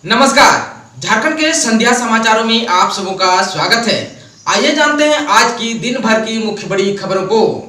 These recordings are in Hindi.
नमस्कार। झारखंड के संध्या समाचारों में आप सबों का स्वागत है। आइए जानते हैं आज की दिन भर की मुख्य बड़ी खबरों को।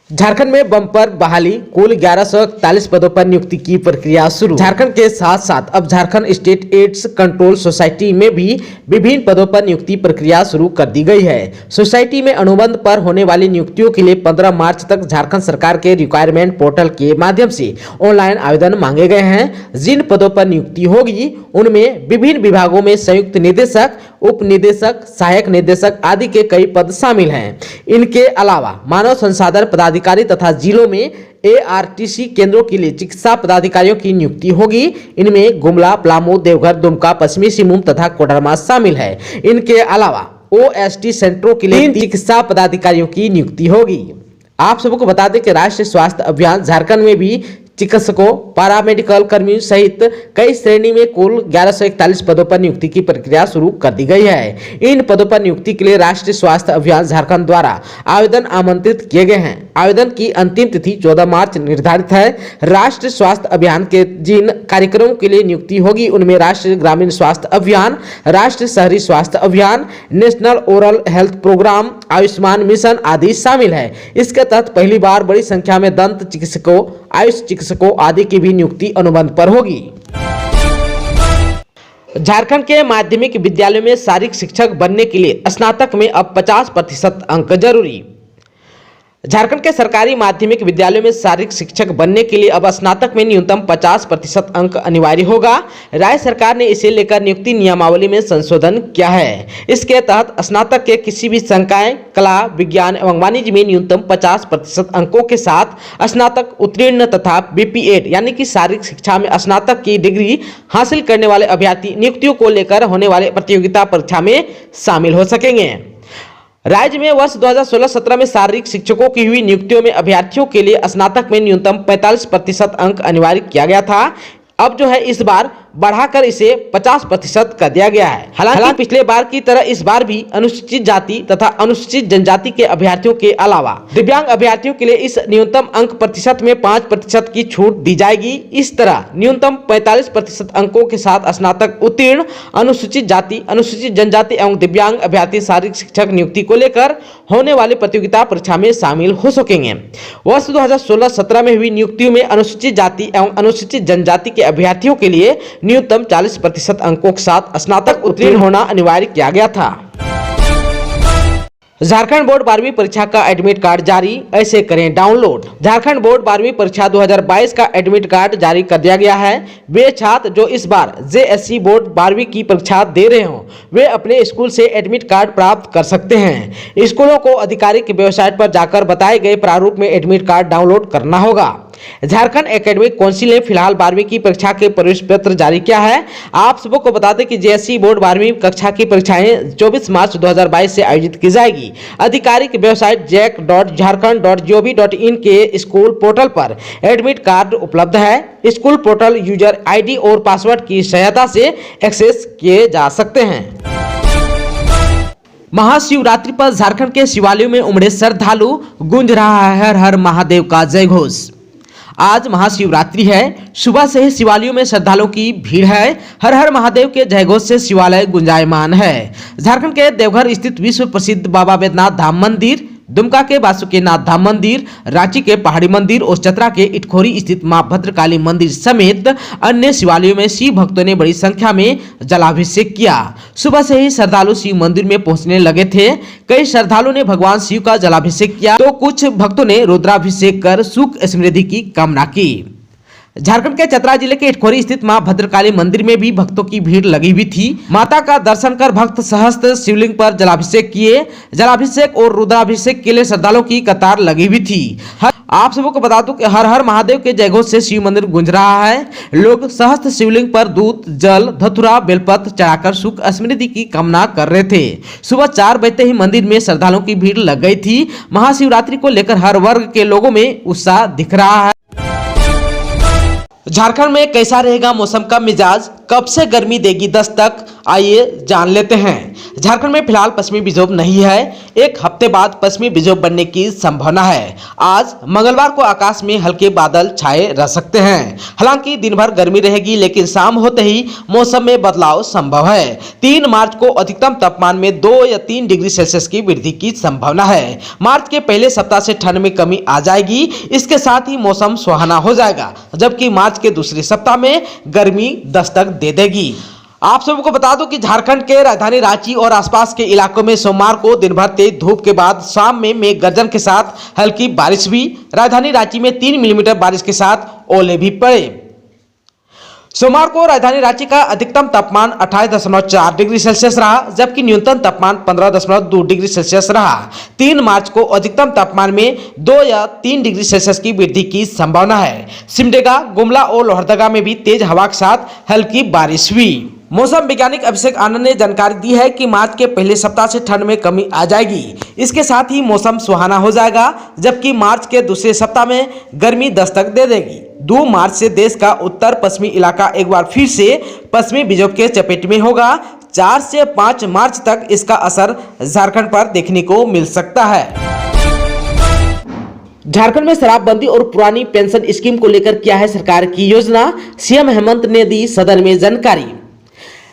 झारखंड में बम्पर बहाली, कुल 1141 पदों पर नियुक्ति की प्रक्रिया शुरू। झारखंड के साथ साथ अब Jharkhand state AIDS control society में भी विभिन्न पदों पर नियुक्ति प्रक्रिया शुरू कर दी गई है। सोसाइटी में अनुबंध पर होने वाली नियुक्तियों के लिए 15 मार्च तक झारखंड सरकार के रिक्वायरमेंट पोर्टल के माध्यम से ऑनलाइन आवेदन मांगे गए हैं। जिन पदों पर नियुक्ति होगी उनमें विभिन्न विभागों में संयुक्त निदेशक, उप निदेशक, सहायक निदेशक आदि के कई पद शामिल हैं। इनके अलावा मानव संसाधन पदाधिकारी तथा जिलों में ARTC केंद्रों के लिए चिकित्सा पदाधिकारियों की नियुक्ति होगी। इनमें गुमला, पलामू, देवघर, दुमका, पश्चिमी सिंहभूम तथा कोडरमा शामिल है। इनके अलावा OST सेंटरों के लिए चिकित्सा पदाधिकारियों की नियुक्ति होगी। आप सबको बता दें कि राष्ट्रीय स्वास्थ्य अभियान झारखंड में भी चिकित्सकों, पैरामेडिकल कर्मियों सहित कई श्रेणी में कुल 1141 पदों पर नियुक्ति की प्रक्रिया शुरू कर दी गई है। इन पदों पर नियुक्ति के लिए राष्ट्रीय स्वास्थ्य अभियान झारखंड द्वारा आवेदन आमंत्रित किए गए हैं। आवेदन की अंतिम तिथि 14 मार्च निर्धारित है। राष्ट्रीय स्वास्थ्य अभियान के जिन कार्यक्रमों के लिए नियुक्ति होगी उनमें राष्ट्रीय ग्रामीण स्वास्थ्य अभियान, राष्ट्रीय शहरी स्वास्थ्य अभियान, national oral health programme, Ayushman mission आदि शामिल है। इसके तहत पहली बार बड़ी संख्या में दंत चिकित्सकों, आयुष चिकित्सकों आदि की भी नियुक्ति अनुबंध पर होगी। झारखंड के माध्यमिक विद्यालयों में शारीरिक शिक्षक बनने के लिए स्नातक में अब 50% अंक जरूरी। झारखंड के सरकारी माध्यमिक विद्यालयों में शारीरिक शिक्षक बनने के लिए अब स्नातक में न्यूनतम 50% अंक अनिवार्य होगा। राज्य सरकार ने इसे लेकर नियुक्ति नियमावली में संशोधन किया है। इसके तहत स्नातक के किसी भी संकाय, कला, विज्ञान एवं वाणिज्य में न्यूनतम 50% अंकों के साथ स्नातक उत्तीर्ण तथा BPEd यानी कि शारीरिक शिक्षा में स्नातक की डिग्री हासिल करने वाले अभ्यर्थी नियुक्तियों को लेकर होने वाले प्रतियोगिता परीक्षा में शामिल हो सकेंगे। राज्य में वर्ष 2016-17 में शारीरिक शिक्षकों की हुई नियुक्तियों में अभ्यर्थियों के लिए स्नातक में न्यूनतम 45% अंक अनिवार्य किया गया था। अब जो है इस बार बढ़ाकर इसे 50% कर दिया गया है। हालांकि पिछले बार की तरह इस बार भी अनुसूचित जाति तथा अनुसूचित जनजाति के अभ्यर्थियों के अलावा दिव्यांग अभ्यर्थियों के लिए इस न्यूनतम अंक प्रतिशत में 5% की छूट दी जाएगी। इस तरह न्यूनतम 45% अंकों के साथ स्नातक उत्तीर्ण अनुसूचित जाति, अनुसूचित जनजाति एवं दिव्यांग अभ्यर्थी शारीरिक शिक्षक नियुक्ति को लेकर होने वाली प्रतियोगिता परीक्षा में शामिल हो सकेंगे। वर्ष 2016-17 में हुई नियुक्तियों में अनुसूचित जाति एवं अनुसूचित जनजाति के अभ्यर्थियों के लिए न्यूनतम 40% अंकों के साथ स्नातक उत्तीर्ण होना अनिवार्य किया गया था। झारखंड बोर्ड 12वीं परीक्षा का एडमिट कार्ड जारी, ऐसे करें डाउनलोड। झारखंड बोर्ड 12वीं परीक्षा 2022 का एडमिट कार्ड जारी कर दिया गया है। वे छात्र जो इस बार JSC बोर्ड 12वीं की परीक्षा दे रहे हों वे अपने स्कूल से एडमिट कार्ड प्राप्त कर सकते हैं। स्कूलों को आधिकारिक वेबसाइट पर जाकर बताए गए प्रारूप में एडमिट कार्ड डाउनलोड करना होगा। झारखंड एकेडमिक काउंसिल ने फिलहाल 12वीं की परीक्षा के प्रवेश पत्र जारी किया है। आप सबको को बता दें कि JSC बोर्ड 12वीं कक्षा की परीक्षाएं 24 मार्च 2022 से आयोजित की जाएगी। आधिकारिक वेबसाइट jac.jharkhand.gov.in के स्कूल पोर्टल पर एडमिट कार्ड उपलब्ध है। स्कूल पोर्टल यूजर ID और पासवर्ड की सहायता से एक्सेस किए जा सकते हैं। महाशिवरात्रि पर झारखंड के शिवालयों में उमड़े श्रद्धालु, गूंज रहा है हर हर महादेव का जय घोष। आज महाशिवरात्रि है। सुबह से ही शिवालयों में श्रद्धालुओं की भीड़ है। हर हर महादेव के जयघोष से शिवालय गुंजायमान है। झारखंड के देवघर स्थित विश्व प्रसिद्ध बाबा बैद्यनाथ धाम मंदिर, दुमका के बासुकीनाथ धाम मंदिर, रांची के पहाड़ी मंदिर और चतरा के इटखोरी स्थित मां भद्रकाली मंदिर समेत अन्य शिवालयों में शिव भक्तों ने बड़ी संख्या में जलाभिषेक किया। सुबह से ही श्रद्धालु शिव मंदिर में पहुंचने लगे थे। कई श्रद्धालुओं ने भगवान शिव का जलाभिषेक किया तो कुछ भक्तों ने रुद्राभिषेक कर सुख समृद्धि की कामना की। झारखंड के चतरा जिले के इटखोरी स्थित मां भद्रकाली मंदिर में भी भक्तों की भीड़ लगी हुई थी। माता का दर्शन कर भक्त सहस्त्र शिवलिंग पर जलाभिषेक किए। जलाभिषेक और रुद्राभिषेक के लिए श्रद्धालुओं की कतार लगी हुई थी। आप सबको को बता दूं कि हर हर महादेव के जयघोष से शिव मंदिर गूंज रहा है। लोग सहस्त्र शिवलिंग पर दूध, जल, धतूरा, बेलपत्र चढ़ाकर सुख समृद्धि की कामना कर रहे थे। सुबह 4 बजते ही मंदिर में श्रद्धालुओं की भीड़ लग गई थी। महाशिवरात्रि को लेकर हर वर्ग के लोगों में उत्साह दिख रहा है। झारखंड में कैसा रहेगा मौसम का मिजाज, कब से गर्मी देगी दस्तक, आइए जान लेते हैं। झारखंड में फिलहाल पश्चिमी विक्षोभ नहीं है, एक हफ्ते बाद पश्चिमी विक्षोभ बनने की संभावना है। आज मंगलवार को आकाश में हल्के बादल छाए रह सकते हैं। हालांकि दिन भर गर्मी रहेगी, लेकिन शाम होते ही मौसम में बदलाव संभव है। 3 मार्च को अधिकतम तापमान में 2 या 3 डिग्री सेल्सियस की वृद्धि की संभावना है। मार्च के पहले सप्ताह से ठंड में कमी आ जाएगी, इसके साथ ही मौसम सुहाना हो जाएगा, जबकि मार्च के दूसरे सप्ताह में गर्मी दस्तक दे देगी। आप सबको बता दूं कि झारखंड के राजधानी रांची और आसपास के इलाकों में सोमवार को दिन भर तेज धूप के बाद शाम में मेघ गर्जन के साथ हल्की बारिश हुई। राजधानी रांची में 3 मिलीमीटर बारिश के साथ ओले भी पड़े। सोमवार को राजधानी रांची का अधिकतम तापमान 28.4 डिग्री सेल्सियस रहा, जबकि न्यूनतम तापमान 15.2 डिग्री सेल्सियस रहा। 3 मार्च को अधिकतम तापमान में 2 या 3 डिग्री सेल्सियस की वृद्धि की संभावना है। सिमडेगा, गुमला और लोहरदगा में भी तेज हवा के साथ हल्की बारिश हुई। मौसम वैज्ञानिक अभिषेक आनंद ने जानकारी दी है कि मार्च के पहले सप्ताह से ठंड में कमी आ जाएगी, इसके साथ ही मौसम सुहाना हो जाएगा, जबकि मार्च के दूसरे सप्ताह में गर्मी दस्तक दे देगी। 2 मार्च से देश का उत्तर पश्चिमी इलाका एक बार फिर से पश्चिमी विक्षोभ के चपेट में होगा। 4 से 5 मार्च तक इसका असर झारखंड पर देखने को मिल सकता है। झारखंड में शराबबंदी और पुरानी पेंशन स्कीम को लेकर क्या है सरकार की योजना, सीएम हेमंत ने दी सदन में जानकारी।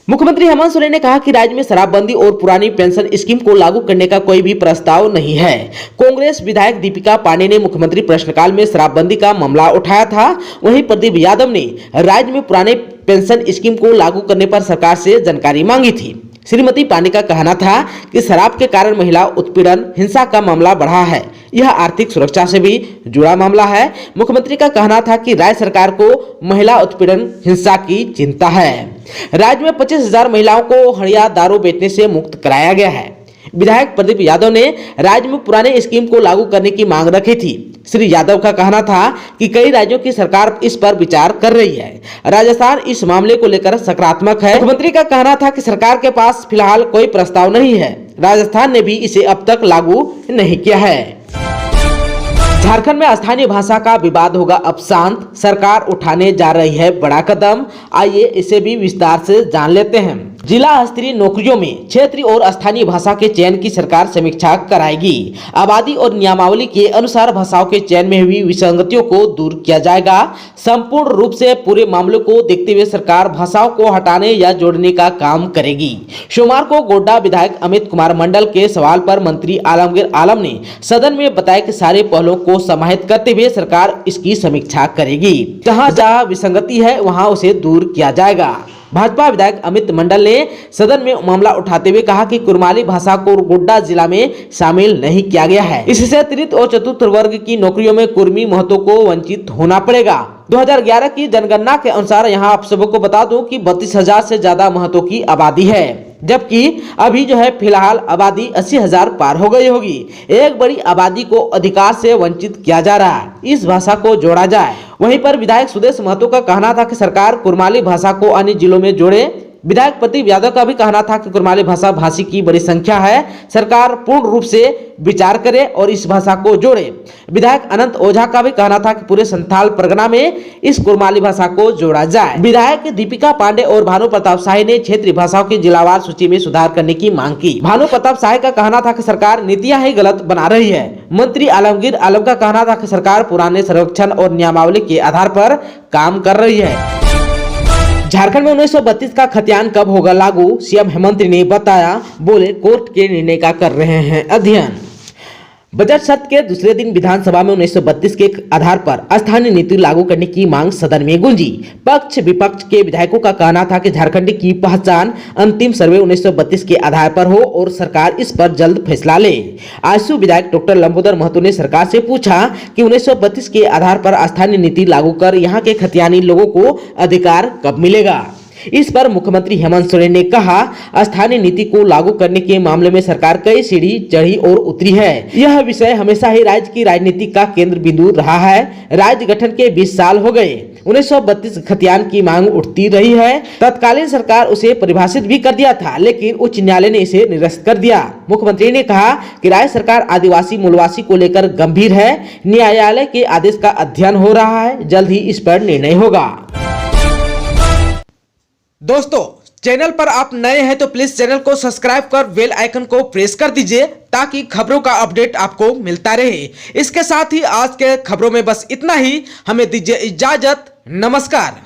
मुख्यमंत्री हेमंत सोरेन ने कहा कि राज्य में शराबबंदी और पुरानी पेंशन स्कीम को लागू करने का कोई भी प्रस्ताव नहीं है। कांग्रेस विधायक दीपिका पांडे ने मुख्यमंत्री प्रश्नकाल में शराबबंदी का मामला उठाया था। वहीं प्रदीप यादव ने राज्य में पुराने पेंशन स्कीम को लागू करने पर सरकार से जानकारी मांगी थी। श्रीमती पांडे का कहना था कि शराब के कारण महिला उत्पीड़न, हिंसा का मामला बढ़ा है। यह आर्थिक सुरक्षा से भी जुड़ा मामला है। मुख्यमंत्री का कहना था कि राज्य सरकार को महिला उत्पीड़न, हिंसा की चिंता है। राज्य में 25,000 महिलाओं को हड़िया दारू बेचने से मुक्त कराया गया है। विधायक प्रदीप यादव ने राज्य में पुराने स्कीम को लागू करने की मांग रखी थी। श्री यादव का कहना था कि कई राज्यों की सरकार इस पर विचार कर रही है। राजस्थान इस मामले को लेकर सकारात्मक है। मुख्यमंत्री का कहना था कि सरकार के पास फिलहाल कोई प्रस्ताव नहीं है। राजस्थान ने भी इसे अब तक लागू नहीं किया है। झारखंड में स्थानीय भाषा का विवाद होगा अब शांत, सरकार उठाने जा रही है बड़ा कदम। आइए इसे भी विस्तार से जान लेते हैं। जिला स्तरीय नौकरियों में क्षेत्रीय और स्थानीय भाषा के चयन की सरकार समीक्षा कराएगी। आबादी और नियमावली के अनुसार भाषाओं के चयन में हुई विसंगतियों को दूर किया जाएगा। संपूर्ण रूप से पूरे मामले को देखते हुए सरकार भाषाओं को हटाने या जोड़ने का काम करेगी। सोमवार को गोड्डा विधायक अमित कुमार मंडल के सवाल पर मंत्री आलमगीर आलम ने सदन में बताया कि सारे पहलुओं को समाहित करते हुए सरकार इसकी समीक्षा करेगी। जहां जहां विसंगति है वहां उसे दूर किया जाएगा। भाजपा विधायक अमित मंडल ने सदन में मामला उठाते हुए कहा कि कुरमाली भाषा को गोड्डा जिला में शामिल नहीं किया गया है। इससे तृतीय और चतुर्थ वर्ग की नौकरियों में कुर्मी महतो को वंचित होना पड़ेगा। 2011 की जनगणना के अनुसार यहाँ आप सबको बता दूं कि 32,000 से ज्यादा महतो की आबादी है, जबकि अभी जो है फिलहाल आबादी 80,000 पार हो गई होगी। एक बड़ी आबादी को अधिकार से वंचित किया जा रहा है, इस भाषा को जोड़ा जाए। वहीं पर विधायक सुदेश महतो का कहना था कि सरकार कुरमाली भाषा को अन्य जिलों में जोड़े। विधायक प्रदीप यादव का भी कहना था कि कुरमाली भाषा भाषी की बड़ी संख्या है, सरकार पूर्ण रूप से विचार करे और इस भाषा को जोड़े। विधायक अनंत ओझा का भी कहना था कि पूरे संथाल परगना में इस कुरमाली भाषा को जोड़ा जाए। विधायक दीपिका पांडे और भानु प्रताप शाही ने क्षेत्रीय भाषाओं की जिलावार सूची में सुधार करने की मांग की। भानु प्रताप शाही का कहना था कि सरकार नीतियां ही गलत बना रही है। मंत्री आलमगीर आलम का कहना था कि सरकार पुराने सर्वेक्षण और नियमावली के आधार पर काम कर रही है। झारखंड में 1932 का खतियान कब होगा लागू, सीएम हेमंत ने बताया। बोले कोर्ट के निर्णय का कर रहे हैं अध्ययन। बजट सत्र के दूसरे दिन विधानसभा में 1932 के आधार पर स्थानीय नीति लागू करने की मांग सदन में गूंजी। पक्ष विपक्ष के विधायकों का कहना था कि झारखंड की पहचान अंतिम सर्वे 1932 के आधार पर हो और सरकार इस पर जल्द फैसला ले। आजसू विधायक डॉक्टर लंबोदर महतो ने सरकार से पूछा कि 1932 के आधार पर स्थानीय नीति लागू कर यहाँ के खतियानी लोगों को अधिकार कब मिलेगा। इस पर मुख्यमंत्री हेमंत सोरेन ने कहा, स्थानीय नीति को लागू करने के मामले में सरकार कई सीढ़ी चढ़ी और उतरी है। यह विषय हमेशा ही राज्य की राजनीति का केंद्र बिंदु रहा है। राज्य गठन के 20 साल हो गए, 1932 खतियान की मांग उठती रही है। तत्कालीन सरकार उसे परिभाषित भी कर दिया था, लेकिन उच्च न्यायालय ने इसे निरस्त कर दिया। मुख्यमंत्री ने कहा कि राज्य सरकार आदिवासी मूलवासी को लेकर गंभीर है। न्यायालय के आदेश का अध्ययन हो रहा है, जल्द ही इस पर निर्णय होगा। दोस्तों, चैनल पर आप नए हैं तो प्लीज चैनल को सब्सक्राइब कर बेल आइकन को प्रेस कर दीजिए ताकि खबरों का अपडेट आपको मिलता रहे। इसके साथ ही आज के खबरों में बस इतना ही। हमें दीजिए इजाजत। नमस्कार।